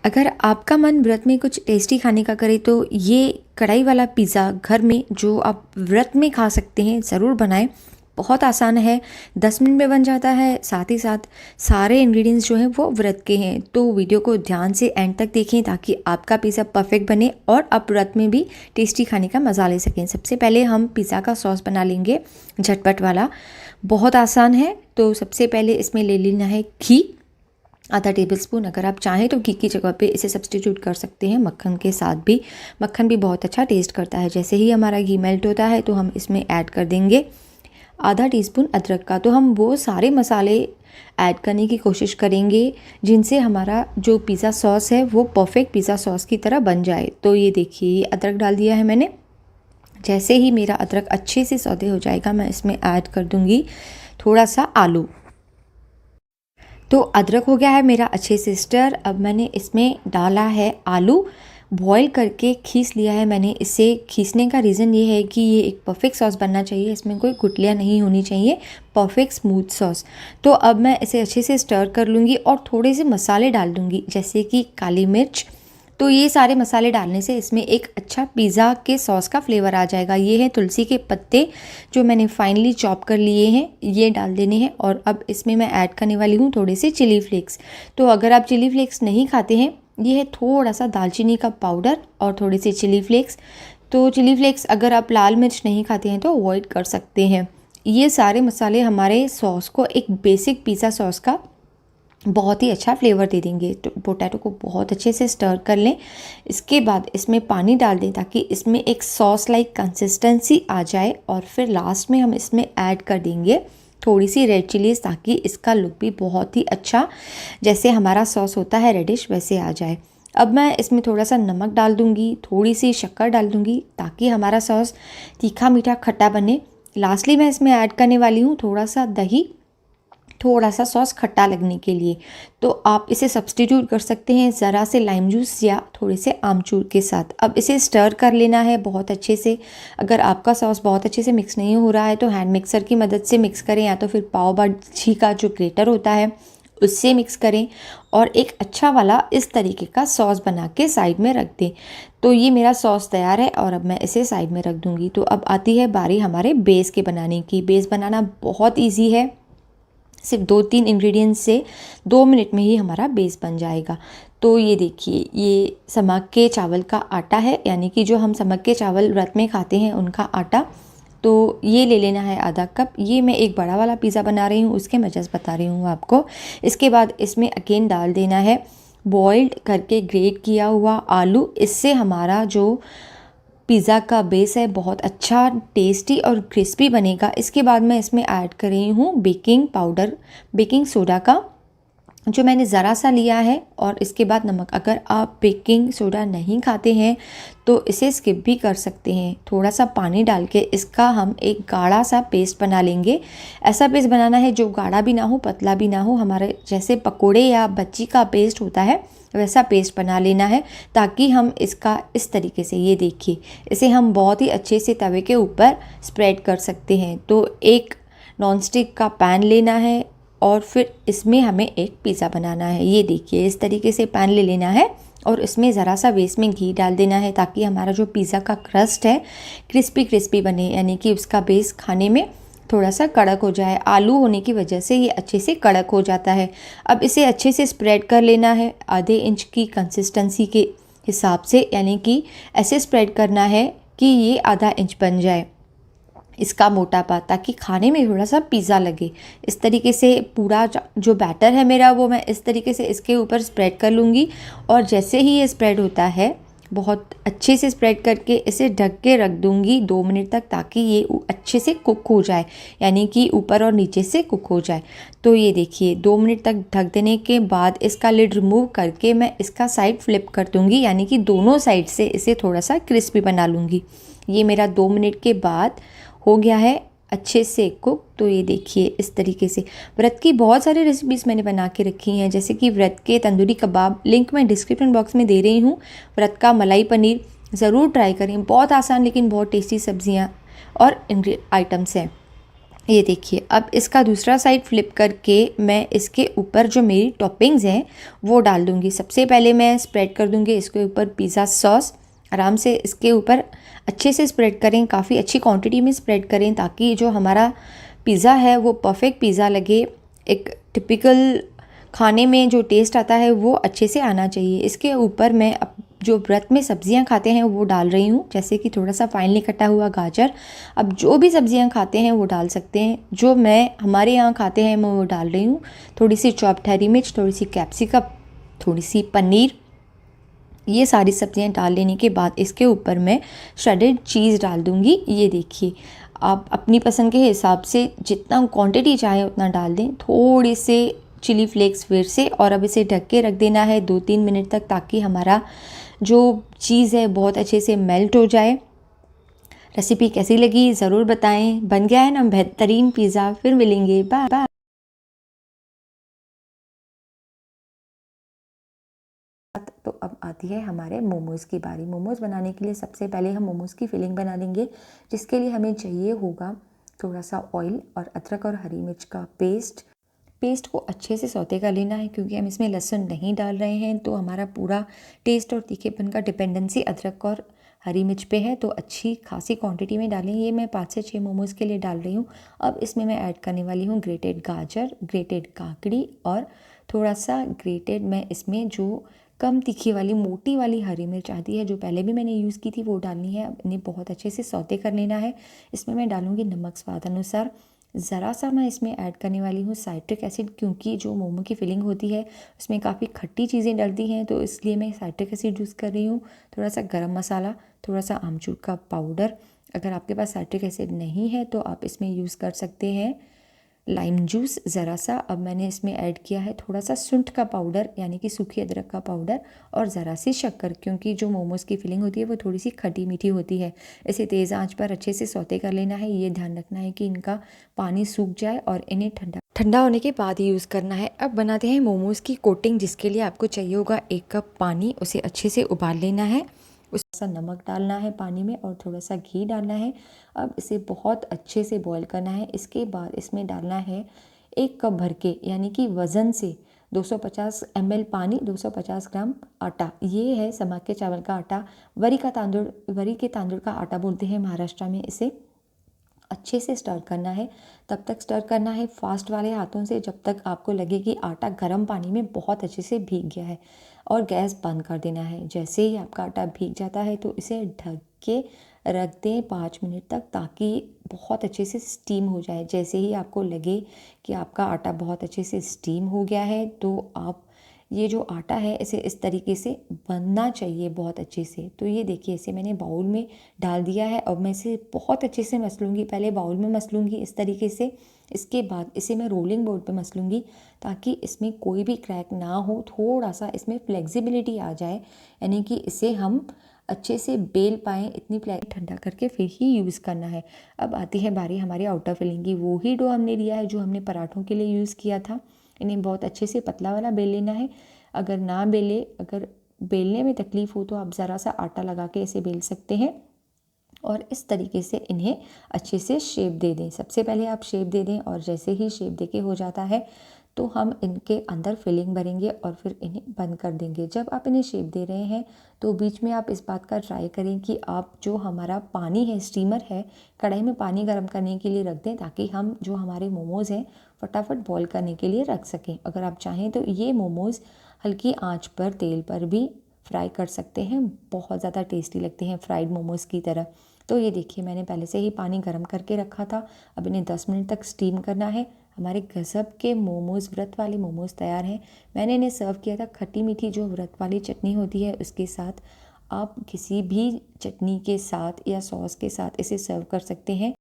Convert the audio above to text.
अगर आपका मन व्रत में कुछ टेस्टी खाने का करे तो ये कढ़ाई वाला पिज़्ज़ा घर में जो आप व्रत में खा सकते हैं ज़रूर बनाएं। बहुत आसान है, 10 मिनट में बन जाता है। साथ ही साथ सारे इंग्रेडिएंट्स जो हैं वो व्रत के हैं। तो वीडियो को ध्यान से एंड तक देखें ताकि आपका पिज़्ज़ा परफेक्ट बने और आप व्रत में भी टेस्टी खाने का मज़ा ले सकें। सबसे पहले हम पिज़्ज़ा का सॉस बना लेंगे, झटपट वाला। बहुत आसान है। तो सबसे पहले इसमें ले लेना है घी, आधा टेबलस्पून। अगर आप चाहें तो घी की जगह पे इसे सब्स्टिट्यूट कर सकते हैं मक्खन के साथ भी। मक्खन भी बहुत अच्छा टेस्ट करता है। जैसे ही हमारा घी मेल्ट होता है तो हम इसमें ऐड कर देंगे आधा टीस्पून अदरक का। तो हम वो सारे मसाले ऐड करने की कोशिश करेंगे जिनसे हमारा जो पिज़्ज़ा सॉस है वो परफेक्ट पिज़्ज़ा सॉस की तरह बन जाए। तो ये देखिए, ये अदरक डाल दिया है मैंने। जैसे ही मेरा अदरक अच्छे से सौते हो जाएगा मैं इसमें ऐड कर दूँगी थोड़ा सा आलू। तो अदरक हो गया है मेरा अच्छे से स्टर। अब मैंने इसमें डाला है आलू, बॉईल करके खींच लिया है मैंने। इसे खींचने का रीज़न ये है कि ये एक परफेक्ट सॉस बनना चाहिए, इसमें कोई गुठलियाँ नहीं होनी चाहिए, परफेक्ट स्मूथ सॉस। तो अब मैं इसे अच्छे से स्टर कर लूँगी और थोड़े से मसाले डाल दूँगी जैसे कि काली मिर्च। तो ये सारे मसाले डालने से इसमें एक अच्छा पिज़्ज़ा के सॉस का फ्लेवर आ जाएगा। ये है तुलसी के पत्ते जो मैंने फाइनली चॉप कर लिए हैं, ये डाल देने हैं। और अब इसमें मैं ऐड करने वाली हूँ थोड़े से चिली फ्लेक्स। तो अगर आप चिली फ्लेक्स नहीं खाते हैं, ये है थोड़ा सा दालचीनी का पाउडर और थोड़ी सी चिली फ्लेक्स। तो चिली फ्लेक्स अगर आप लाल मिर्च नहीं खाते हैं तो अवॉइड कर सकते हैं। ये सारे मसाले हमारे सॉस को एक बेसिक पिज़्ज़ा सॉस का बहुत ही अच्छा फ्लेवर दे देंगे। तो पोटैटो को बहुत अच्छे से स्टर कर लें। इसके बाद इसमें पानी डाल दें ताकि इसमें एक सॉस लाइक कंसिस्टेंसी आ जाए। और फिर लास्ट में हम इसमें ऐड कर देंगे थोड़ी सी रेड चिलीज ताकि इसका लुक भी बहुत ही अच्छा, जैसे हमारा सॉस होता है रेडिश, वैसे आ जाए। अब मैं इसमें थोड़ा सा नमक डाल दूँगी, थोड़ी सी शक्कर डाल दूँगी ताकि हमारा सॉस तीखा मीठा खट्टा बने। लास्टली मैं इसमें ऐड करने वाली हूँ थोड़ा सा दही, थोड़ा सा सॉस खट्टा लगने के लिए। तो आप इसे सब्स्टिट्यूट कर सकते हैं ज़रा से लाइम जूस या थोड़े से आमचूर के साथ। अब इसे स्टर कर लेना है बहुत अच्छे से। अगर आपका सॉस बहुत अच्छे से मिक्स नहीं हो रहा है तो हैंड मिक्सर की मदद से मिक्स करें, या तो फिर पाव भाजी का जो ग्रेटर होता है उससे मिक्स करें और एक अच्छा वाला इस तरीके का सॉस बना के साइड में रख दें। तो ये मेरा सॉस तैयार है और अब मैं इसे साइड में रख दूँगी। तो अब आती है बारी हमारे बेस के बनाने की। बेस बनाना बहुत ईजी है, सिर्फ 2-3 इंग्रेडिएंट्स से 2 मिनट में ही हमारा बेस बन जाएगा। तो ये देखिए, ये समक के चावल का आटा है, यानी कि जो हम समक के चावल व्रत में खाते हैं उनका आटा। तो ये ले लेना है आधा कप। ये मैं एक बड़ा वाला पिज़्ज़ा बना रही हूँ, उसके मेजर्स बता रही हूँ आपको। इसके बाद इसमें अगेन डाल देना है बॉइल्ड करके ग्रेट किया हुआ आलू। इससे हमारा जो पिज़्ज़ा का बेस है बहुत अच्छा टेस्टी और क्रिस्पी बनेगा। इसके बाद मैं इसमें ऐड कर रही हूँ बेकिंग पाउडर, बेकिंग सोडा का जो मैंने ज़रा सा लिया है, और इसके बाद नमक। अगर आप बेकिंग सोडा नहीं खाते हैं तो इसे स्किप भी कर सकते हैं। थोड़ा सा पानी डाल के इसका हम एक गाढ़ा सा पेस्ट बना लेंगे। ऐसा पेस्ट बनाना है जो गाढ़ा भी ना हो, पतला भी ना हो, हमारे जैसे पकोड़े या बच्ची का पेस्ट होता है वैसा पेस्ट बना लेना है, ताकि हम इसका इस तरीके से, ये देखिए, इसे हम बहुत ही अच्छे से तवे के ऊपर स्प्रेड कर सकते हैं। तो एक नॉनस्टिक का पैन लेना है और फिर इसमें हमें एक पिज़्ज़ा बनाना है। ये देखिए, इस तरीके से पैन ले लेना है और इसमें ज़रा सा बेस में घी डाल देना है ताकि हमारा जो पिज़्ज़ा का क्रस्ट है क्रिस्पी क्रिस्पी बने, यानी कि उसका बेस खाने में थोड़ा सा कड़क हो जाए। आलू होने की वजह से ये अच्छे से कड़क हो जाता है। अब इसे अच्छे से स्प्रेड कर लेना है आधे इंच की कंसिस्टेंसी के हिसाब से, यानी कि ऐसे स्प्रेड करना है कि ये आधा इंच बन जाए इसका मोटापा, ताकि खाने में थोड़ा सा पिज़्ज़ा लगे। इस तरीके से पूरा जो बैटर है मेरा वो मैं इस तरीके से इसके ऊपर स्प्रेड कर लूँगी। और जैसे ही ये स्प्रेड होता है बहुत अच्छे से स्प्रेड करके इसे ढक के रख दूँगी 2 मिनट तक, ताकि ये अच्छे से कुक हो जाए, यानी कि ऊपर और नीचे से कुक हो जाए। तो ये देखिए, 2 मिनट तक ढक देने के बाद इसका लिड रिमूव करके मैं इसका साइड फ्लिप कर दूँगी, यानी कि दोनों साइड से इसे थोड़ा सा क्रिस्पी बना लूँगी। ये मेरा 2 मिनट के बाद हो गया है अच्छे से कुक। तो ये देखिए, इस तरीके से व्रत की बहुत सारी रेसिपीज़ मैंने बना के रखी हैं, जैसे कि व्रत के तंदूरी कबाब, लिंक मैं डिस्क्रिप्शन बॉक्स में दे रही हूँ। व्रत का मलाई पनीर ज़रूर ट्राई करें, बहुत आसान लेकिन बहुत टेस्टी सब्जियाँ और आइटम्स हैं। ये देखिए, अब इसका दूसरा साइड फ्लिप करके मैं इसके ऊपर जो मेरी टॉपिंग्स हैं वो डाल दूँगी। सबसे पहले मैं स्प्रेड कर दूँगी इसके ऊपर पिज़्ज़ा सॉस। आराम से इसके ऊपर अच्छे से स्प्रेड करें, काफ़ी अच्छी क्वांटिटी में स्प्रेड करें ताकि जो हमारा पिज़्ज़ा है वो परफेक्ट पिज़्ज़ा लगे। एक टिपिकल खाने में जो टेस्ट आता है वो अच्छे से आना चाहिए। इसके ऊपर मैं जो व्रत में सब्जियां खाते हैं वो डाल रही हूँ, जैसे कि थोड़ा सा फाइनली कटा हुआ गाजर। अब जो भी सब्जियां खाते हैं वो डाल सकते हैं, जो मैं हमारे यहाँ खाते हैं मैं वो डाल रही हूँ। थोड़ी सी चॉप्ड हरी मिर्च, थोड़ी सी कैप्सिकम, थोड़ी सी पनीर, ये सारी सब्जियां डाल लेने के बाद इसके ऊपर मैं श्रेडेड चीज़ डाल दूँगी। ये देखिए, आप अपनी पसंद के हिसाब से जितना क्वांटिटी चाहे उतना डाल दें। थोड़े से चिली फ्लेक्स फिर से, और अब इसे ढक के रख देना है 2-3 मिनट तक ताकि हमारा जो चीज़ है बहुत अच्छे से मेल्ट हो जाए। रेसिपी कैसी लगी ज़रूर बताएं। बन गया है ना बेहतरीन पिज़्ज़ा। फिर मिलेंगे, बाय बाय। तो अब आती है हमारे मोमोज़ की बारी। मोमोज़ बनाने के लिए सबसे पहले हम मोमोज़ की फिलिंग बना लेंगे, जिसके लिए हमें चाहिए होगा थोड़ा सा ऑयल और अदरक और हरी मिर्च का पेस्ट को अच्छे से सौते कर लेना है, क्योंकि हम इसमें लहसुन नहीं डाल रहे हैं तो हमारा पूरा टेस्ट और तीखेपन का डिपेंडेंसी अदरक और हरी मिर्च पे है। तो अच्छी खासी क्वांटिटी में डालें। ये मैं 5 से 6 मोमोज़ के लिए डाल रही हूँ। अब इसमें मैं ऐड करने वाली हूँ ग्रेटेड गाजर, ग्रेटेड काकड़ी और थोड़ा सा ग्रेटेड, मैं इसमें जो कम तीखी वाली मोटी वाली हरी मिर्च आती है जो पहले भी मैंने यूज़ की थी वो डालनी है। अब इन्हें बहुत अच्छे से सौते कर लेना है। इसमें मैं डालूँगी नमक स्वाद अनुसार। ज़रा सा मैं इसमें ऐड करने वाली हूँ साइट्रिक एसिड, क्योंकि जो मोमो की फिलिंग होती है उसमें काफ़ी खट्टी चीज़ें डलती हैं, तो इसलिए मैं साइट्रिक एसिड यूज़ कर रही हूँ। थोड़ा सा गरम मसाला, थोड़ा सा आमचूर का पाउडर। अगर आपके पास साइट्रिक एसिड नहीं है तो आप इसमें यूज़ कर सकते हैं लाइम जूस ज़रा सा। अब मैंने इसमें ऐड किया है थोड़ा सा सूंठ का पाउडर, यानी कि सूखी अदरक का पाउडर, और ज़रा सी शक्कर, क्योंकि जो मोमोज़ की फिलिंग होती है वो थोड़ी सी खट्टी मीठी होती है। इसे तेज़ आंच पर अच्छे से सौते कर लेना है। ये ध्यान रखना है कि इनका पानी सूख जाए और इन्हें ठंडा ठंडा होने के बाद ही यूज़ करना है। अब बनाते हैं मोमोज़ की कोटिंग, जिसके लिए आपको चाहिए होगा 1 कप पानी। उसे अच्छे से उबाल लेना है। उसका नमक डालना है पानी में और थोड़ा सा घी डालना है। अब इसे बहुत अच्छे से बॉईल करना है। इसके बाद इसमें डालना है 1 कप भर के, यानी कि वज़न से 250 ml पानी, 250 ग्राम आटा। ये है समा के चावल का आटा। वरी के तांदूळ का आटा बोलते हैं महाराष्ट्र में इसे। अच्छे से स्टर करना है। तब तक स्टर करना है फास्ट वाले हाथों से जब तक आपको लगे कि आटा गर्म पानी में बहुत अच्छे से भीग गया है, और गैस बंद कर देना है। जैसे ही आपका आटा भीग जाता है तो इसे ढक के रख दें 5 मिनट तक, ताकि बहुत अच्छे से स्टीम हो जाए। जैसे ही आपको लगे कि आपका आटा बहुत अच्छे से स्टीम हो गया है तो आप ये जो आटा है इसे इस तरीके से बनना चाहिए बहुत अच्छे से। तो ये देखिए, इसे मैंने बाउल में डाल दिया है। अब मैं इसे बहुत अच्छे से मसलूँगी। पहले बाउल में मसलूँगी इस तरीके से, इसके बाद इसे मैं रोलिंग बोर्ड पे मसलूँगी ताकि इसमें कोई भी क्रैक ना हो, थोड़ा सा इसमें फ्लेक्सिबिलिटी आ जाए, यानी कि इसे हम अच्छे से बेल पाएँ। इतनी ठंडा करके फिर ही यूज़ करना है। अब आती है बारी हमारी आउटर फिलिंग की। वो ही डो हमने लिया है जो हमने पराठों के लिए यूज़ किया था। इन्हें बहुत अच्छे से पतला वाला बेल लेना है। अगर बेलने में तकलीफ़ हो तो आप ज़रा सा आटा लगा के इसे बेल सकते हैं, और इस तरीके से इन्हें अच्छे से शेप दे दें। सबसे पहले आप शेप दे दें, और जैसे ही शेप देके हो जाता है तो हम इनके अंदर फिलिंग भरेंगे और फिर इन्हें बंद कर देंगे। जब आप इन्हें शेप दे रहे हैं तो बीच में आप इस बात का ट्राई करें कि आप जो हमारा पानी है, स्टीमर है, कढ़ाई में पानी गर्म करने के लिए रख दें, ताकि हम जो हमारे मोमोज़ हैं फटाफट बॉईल करने के लिए रख सकें। अगर आप चाहें तो ये मोमोज़ हल्की आंच पर तेल पर भी फ्राई कर सकते हैं। बहुत ज़्यादा टेस्टी लगते हैं फ्राइड मोमोज़ की तरह। तो ये देखिए, मैंने पहले से ही पानी गर्म करके रखा था। अब इन्हें 10 मिनट तक स्टीम करना है। हमारे गज़ब के मोमोज़, व्रत वाले मोमोज़ तैयार हैं। मैंने इन्हें सर्व किया था खट्टी मीठी जो व्रत वाली चटनी होती है उसके साथ। आप किसी भी चटनी के साथ या सॉस के साथ इसे सर्व कर सकते हैं।